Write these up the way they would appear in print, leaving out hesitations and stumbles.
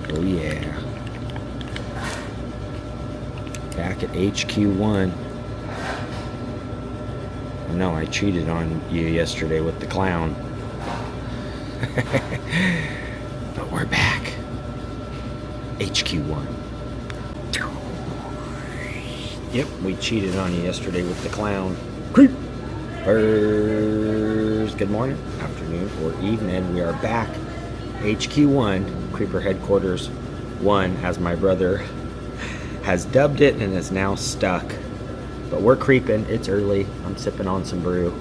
Oh yeah. Back at HQ1. I know I cheated on you yesterday with the clown. But we're back. HQ1. Yep, we cheated on you yesterday with the clown. Creepers. Good morning, afternoon, or evening. We are back. HQ1, Creeper Headquarters 1, as my brother has dubbed it and is now stuck. But we're creeping. It's early. I'm sipping on some brew.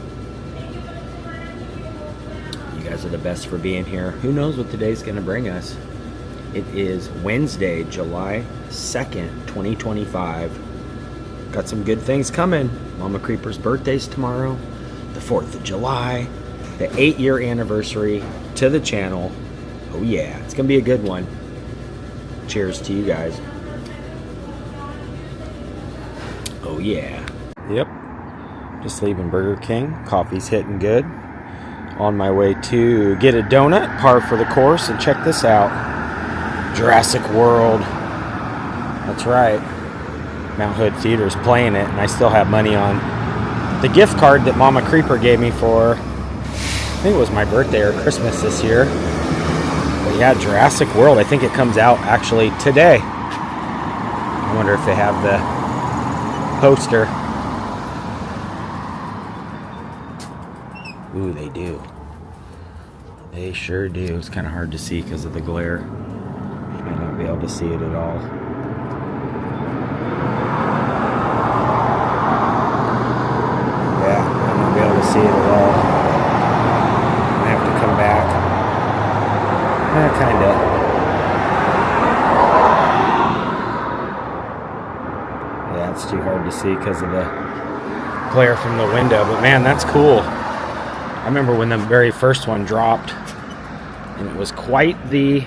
You guys are the best for being here. Who knows what today's going to bring us? It is Wednesday, July 2nd, 2025. Got some good things coming. Mama Creeper's birthday's tomorrow. The 4th of July. The 8-year anniversary to the channel. Oh yeah, it's going to be a good one. Cheers to you guys. Oh yeah. Yep. Just leaving Burger King. Coffee's hitting good. On my way to get a donut, par for the course, and check this out. Jurassic World. That's right. Mount Hood Theather's playing it, and I still have money on the gift card that Mama Creeper gave me for, I think it was my birthday or Christmas this year. But yeah, Jurassic World. I think it comes out actually today. I wonder if they have the poster. Ooh, they do. They sure do. It's kind of hard to see because of the glare. Might not be able to see it at all. Yeah, might not be able to see it at all. I have to come back. Kinda. Yeah, it's too hard to see because of the glare from the window. But man, that's cool. I remember when the very first one dropped, and it was quite the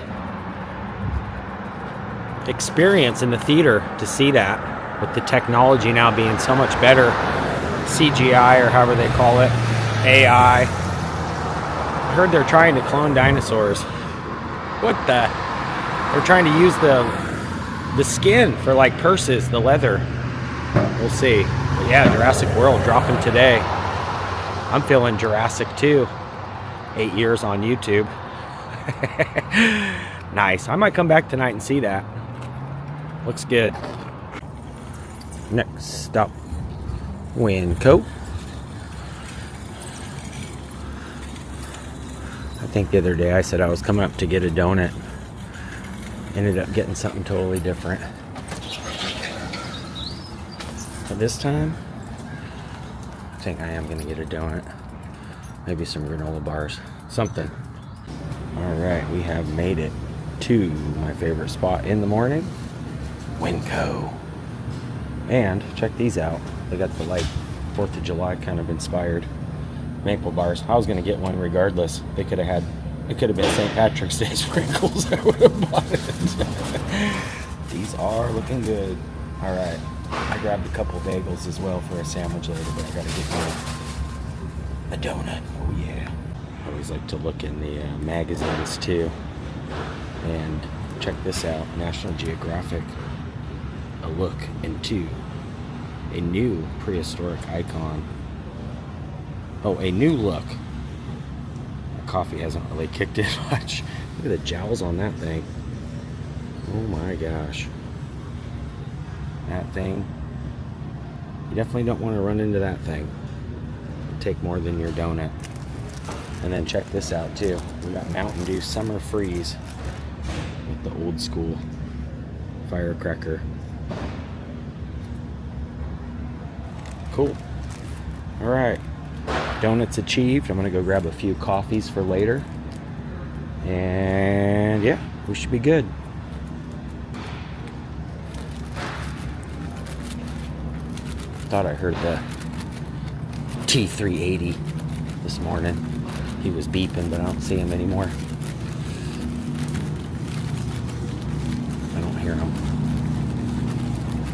experience in the theater to see that, with the technology now being so much better. CGI, or however they call it, AI. I heard they're trying to clone dinosaurs. What the? They're trying to use the skin for like purses, the leather. We'll see. But yeah, Jurassic World dropping today. I'm feeling Jurassic too. 8 years on YouTube. Nice. I might come back tonight and see that. Looks good. Next stop, WinCo. I think the other day I said I was coming up to get a donut. Ended up getting something totally different. But this time, I think I am going to get a donut. Maybe some granola bars. Something. Alright, we have made it to my favorite spot in the morning. WinCo. And check these out. They got the like 4th of July kind of inspired maple bars. I was going to get one regardless. They could have had, it could have been St. Patrick's Day sprinkles. I would have bought it. These are looking good. Alright. I grabbed a couple bagels as well for a sandwich later, but I got to get a donut. Oh yeah. I always like to look in the magazines too. And check this out. National Geographic. A look into a new prehistoric icon. Oh, a new look. My coffee hasn't really kicked in much. Look at the jowls on that thing. Oh my gosh. That thing. You definitely don't want to run into that thing. It'll take more than your donut. And then check this out too. We got Mountain Dew Summer Freeze with the old school firecracker. Cool. Alright. Donuts achieved. I'm going to go grab a few coffees for later. And yeah, we should be good. Thought I heard the T380 this morning. He was beeping, but I don't see him anymore. I don't hear him.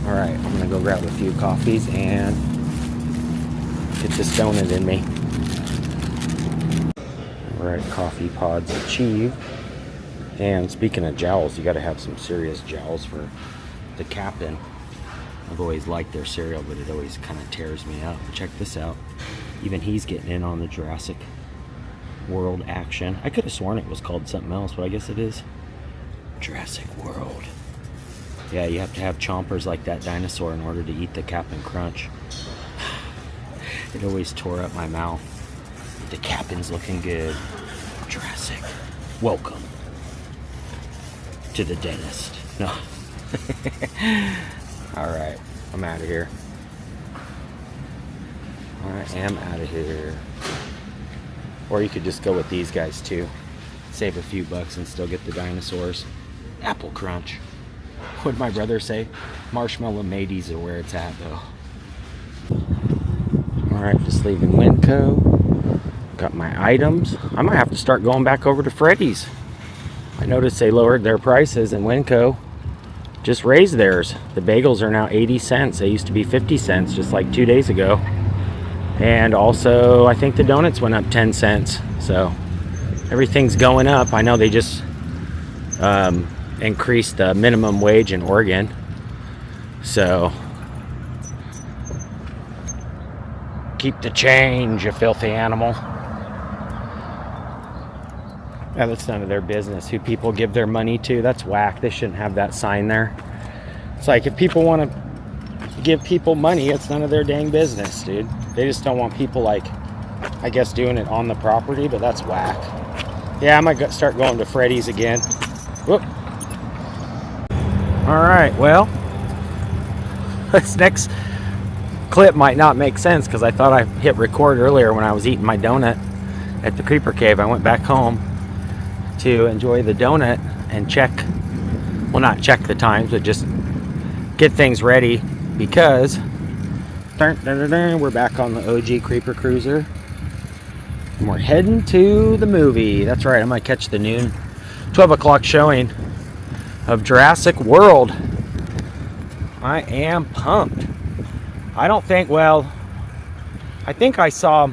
Alright, I'm going to go grab a few coffees and get this donut in me. Alright, coffee pods achieved. And speaking of jowls, you got to have some serious jowls for the captain. I've always liked their cereal, but it always kind of tears me up. Check this out. Even he's getting in on the Jurassic World action. I could have sworn it was called something else, but I guess it is Jurassic World. Yeah, you have to have chompers like that dinosaur in order to eat the Cap'n Crunch. It always tore up my mouth. The Captain's looking good. Jurassic, welcome to the dentist. No. Alright, I'm out of here. I am out of here. Or you could just go with these guys too. Save a few bucks and still get the dinosaurs. Apple Crunch. What'd my brother say? Marshmallow mateys are where it's at though. Alright, just leaving WinCo. Got my items. I might have to start going back over to Freddy's. I noticed they lowered their prices and WinCo just raised theirs. The bagels are now 80 cents. They used to be 50 cents just like 2 days ago. And also, I think the donuts went up 10 cents. So, everything's going up. I know they just increased the minimum wage in Oregon. So, keep the change, you filthy animal. Yeah, that's none of their business who people give their money to. That's whack. They shouldn't have that sign there. It's like if people want to give people money, it's none of their dang business, dude. They just don't want people, like, I guess, doing it on the property, but that's whack. Yeah, I might start going to Freddy's again. Whoop. Alright, well, this next clip might not make sense because I thought I hit record earlier when I was eating my donut at the Creeper Cave. I went back home to enjoy the donut and check, well, not check the times, but just get things ready because we're back on the OG Creeper Cruiser and we're heading to the movie. That's right, I'm gonna catch the noon 12 o'clock showing of Jurassic World. I am pumped. I don't think, well, I think I saw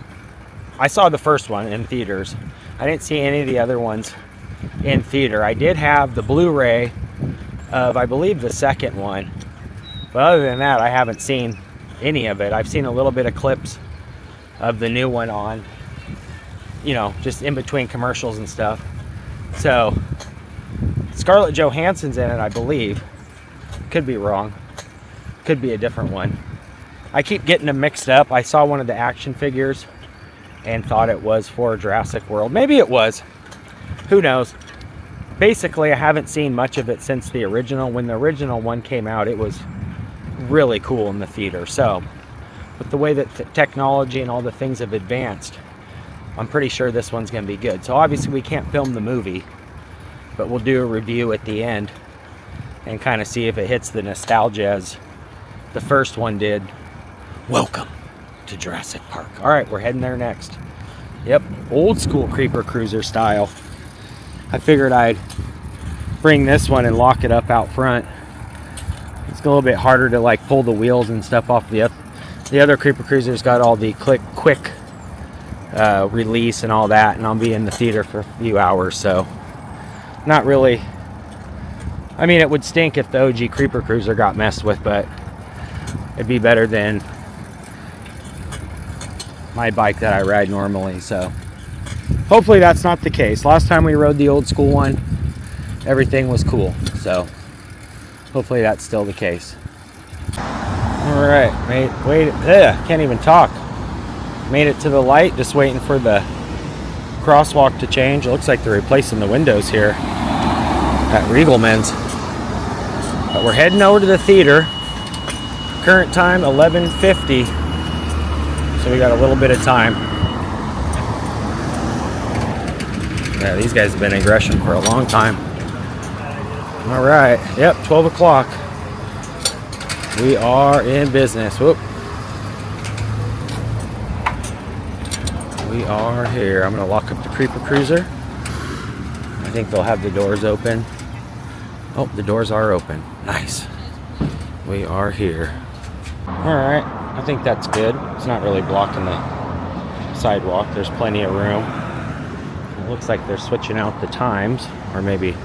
the first one in theaters. I didn't see any of the other ones in theater. I did have the Blu-ray of, I believe, the second one. But other than that, I haven't seen any of it. I've seen a little bit of clips of the new one on, you know, just in between commercials and stuff. So, Scarlett Johansson's in it, I believe. Could be wrong. Could be a different one. I keep getting them mixed up. I saw one of the action figures and thought it was for Jurassic World. Maybe it was. Who knows? Basically, I haven't seen much of it since the original. When the original one came out, it was really cool in the theater. So, with the way that technology and all the things have advanced, I'm pretty sure this one's going to be good. So, obviously, we can't film the movie, but we'll do a review at the end and kind of see if it hits the nostalgia as the first one did. Welcome to Jurassic Park. All right, we're heading there next. Yep, old school Creeper Cruiser style. I figured I'd bring this one and lock it up out front. It's a little bit harder to like pull the wheels and stuff off the other Creeper Cruiser's got all the quick release and all that, and I'll be in the theater for a few hours, so not really. I mean, it would stink if the OG Creeper Cruiser got messed with, but it'd be better than my bike that I ride normally, so hopefully that's not the case. Last time we rode the old school one, everything was cool, so hopefully that's still the case. All right, can't even talk. Made it to the light, just waiting for the crosswalk to change. It looks like they're replacing the windows here at Riegelman's. But we're heading over to the theater. Current time 11:50, so we got a little bit of time. Yeah, these guys have been in Gresham for a long time. All right, yep, 12 o'clock. We are in business. Whoop. We are here. I'm gonna lock up the Creeper Cruiser. I think they'll have the doors open. Oh, the doors are open. Nice. We are here. All right, I think that's good. It's not really blocking the sidewalk. There's plenty of room. It looks like they're switching out the times, or maybe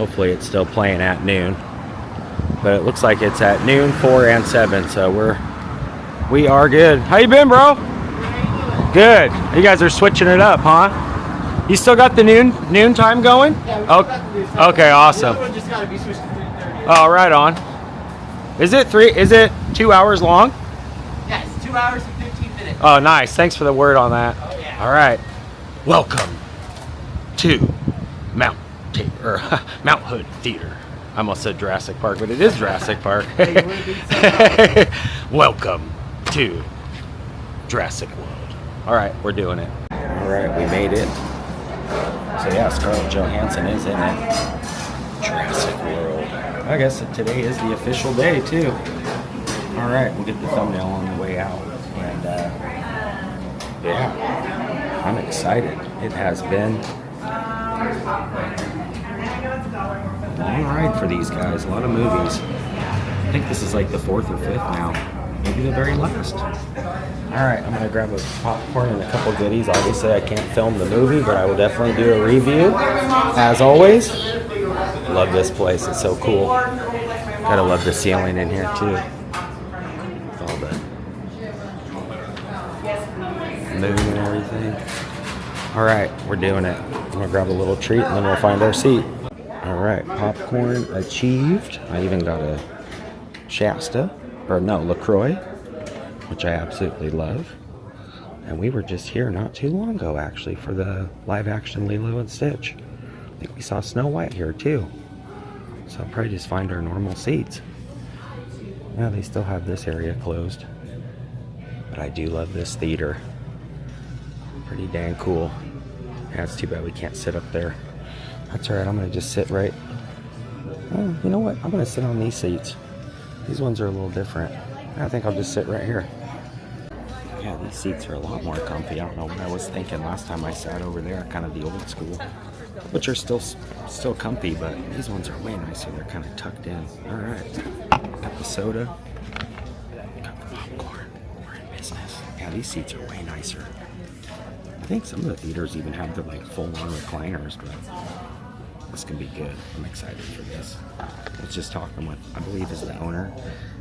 Hopefully it's still playing at noon. But it looks like it's at noon, 4, and 7. So we are good. How you been, bro? Good. You guys are switching it up, huh? You still got the noon time going? Yeah, okay, awesome. The other one just got to be switched to 3:30. Oh, right on. Is it 2 hours long? Yeah, it's 2 hours and 15 minutes. Oh, nice. Thanks for the word on that. Oh, yeah. All right. Welcome to Mount Hood Theater. I almost said Jurassic Park, but it is Jurassic Park. Welcome to Jurassic World. All right, we're doing it. All right, we made it. So yeah, Scarlett Johansson is in it. Jurassic World. I guess today is the official day too. All right, we'll get the thumbnail on the way out. And yeah, I'm excited. It has been a long ride for these guys. A lot of movies. I think this is like the 4th or 5th now. Maybe the very last. Alright, I'm going to grab a popcorn and a couple goodies. Obviously, I can't film the movie, but I will definitely do a review. As always, love this place. It's so cool. Gotta love the ceiling in here, too. With all the moon and everything. Alright, we're doing it. I'm going to grab a little treat, and then we'll find our seat. Alright, popcorn achieved. I even got a LaCroix, which I absolutely love. And we were just here not too long ago, actually, for the live-action Lilo and Stitch. I think we saw Snow White here, too. So I'll probably just find our normal seats. Yeah, they still have this area closed. But I do love this theater. Pretty dang cool. Yeah, it's too bad we can't sit up there. That's alright, I'm going to just sit right... Oh, you know what? I'm going to sit on these seats. These ones are a little different. I think I'll just sit right here. Yeah, these seats are a lot more comfy. I don't know what I was thinking last time I sat over there, kind of the old school, which are still comfy, but these ones are way nicer. They're kind of tucked in. All right, got the soda, got the popcorn. We're in business. Yeah, these seats are way nicer. I think some of the theaters even have the like full-on recliners, but this can be good. I'm excited for this. I was just talking with, I believe is the owner.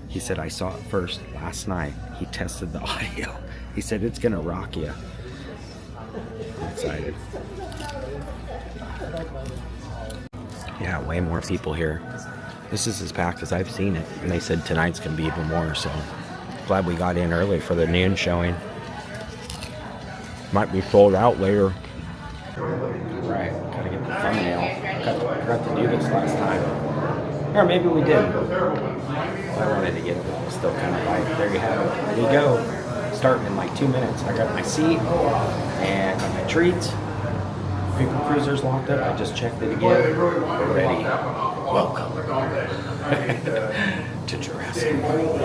He said, I saw it first last night. He tested the audio. He said, it's gonna rock you. I'm excited. Yeah, way more people here. This is as packed as I've seen it. And they said tonight's gonna be even more, so glad we got in early for the noon showing. Might be sold out later. Right, gotta get the thumbnail. Forgot to do this last time. Or maybe we did. I wanted to get it, but it was still kind of light. There you have it. Ready to go. Starting in like 2 minutes. I got my seat and got my treats. Creeper Cruiser's locked up. I just checked it again. We're ready. Welcome to Jurassic World.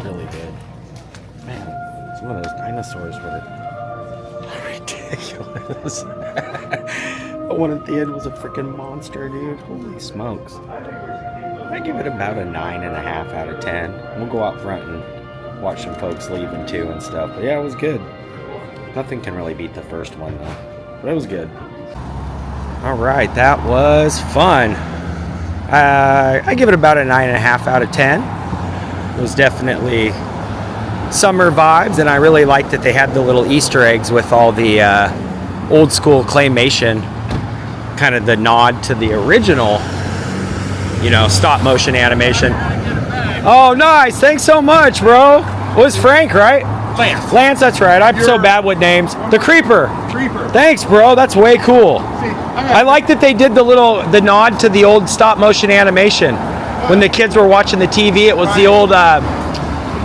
Really good. Man, some of those dinosaurs were ridiculous. The one at the end was a freaking monster, dude. Holy smokes. I give it about a 9.5 out of 10. We'll go out front and watch some folks leaving too and stuff. But yeah, it was good. Nothing can really beat the first one though. But it was good. Alright, that was fun. I give it about a 9.5 out of 10. It was definitely summer vibes, and I really liked that they had the little Easter eggs with all the old school claymation, kind of the nod to the original, you know, stop motion animation. Oh, nice. Thanks so much, bro. It was Frank, right? Lance, that's right. I'm so bad with names. The Creeper. Thanks, bro. That's way cool. I like that they did the nod to the old stop motion animation. When the kids were watching the TV, it was the old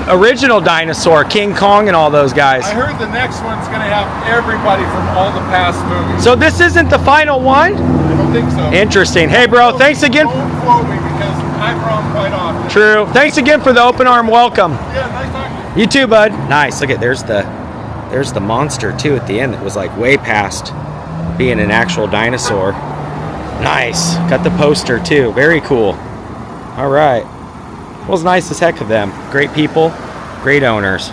original dinosaur, King Kong and all those guys. I heard the next one's going to have everybody from all the past movies. So this isn't the final one? I don't think so. Interesting. Hey, bro, thanks again. Don't quote me because I'm wrong quite often. True. Thanks again for the open arm welcome. Yeah, nice talking to you. You too, bud. Nice. Look at there's the monster too at the end that was like way past being an actual dinosaur. Nice. Got the poster too. Very cool. All right. It was nice as heck of them. Great people, great owners.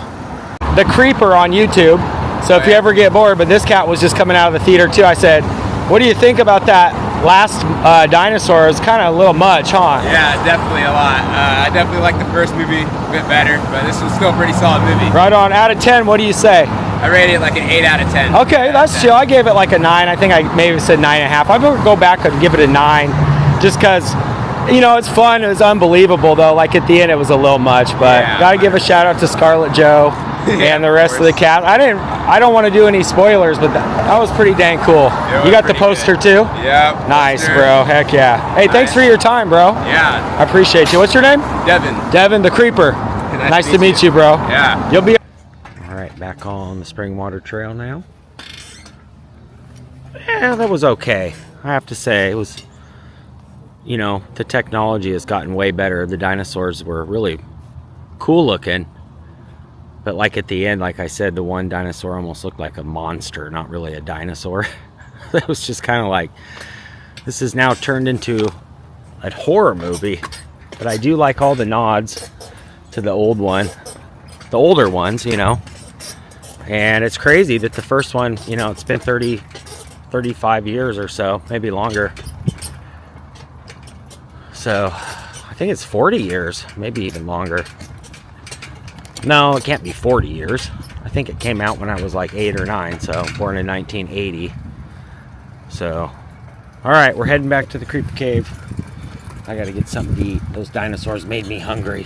the Creeper on YouTube. So if you ever get bored, but this cat was just coming out of the theater too. I said, what do you think about that last dinosaur? It's kind of a little much, huh? Yeah, definitely a lot. I definitely like the first movie a bit better, but this was still a pretty solid movie. Right on. Out of 10, what do you say? I rated it like an 8 out of 10. Okay, that's chill. I gave it like a 9. I think I maybe said 9.5. I would go back and give it a 9, just because, you know, it's fun. It was unbelievable though. Like at the end, it was a little much, but gotta give a shout out to Scarlett Joe and the rest of the cast. I don't want to do any spoilers, but that was pretty dang cool. You got the poster too? Yeah. Nice, bro. Heck yeah. Hey, thanks for your time, bro. Yeah. I appreciate you. What's your name? Devin. Devin, the Creeper. Nice to meet you, bro. Yeah. You'll be. All right, back on the Springwater Trail now. Yeah, that was okay. I have to say, it was, you know, the technology has gotten way better. The dinosaurs were really cool looking. But like at the end, like I said, the one dinosaur almost looked like a monster, not really a dinosaur. It was just kind of like, this is now turned into a horror movie. But I do like all the nods to the old one, the older ones, you know. And it's crazy that the first one, you know, it's been 35 years or so, maybe longer. So I think it's 40 years, maybe even longer. No, it can't be 40 years. I think it came out when I was like 8 or 9, so born in 1980. So, all right, we're heading back to the Creeper Cave. I gotta get something to eat. Those dinosaurs made me hungry.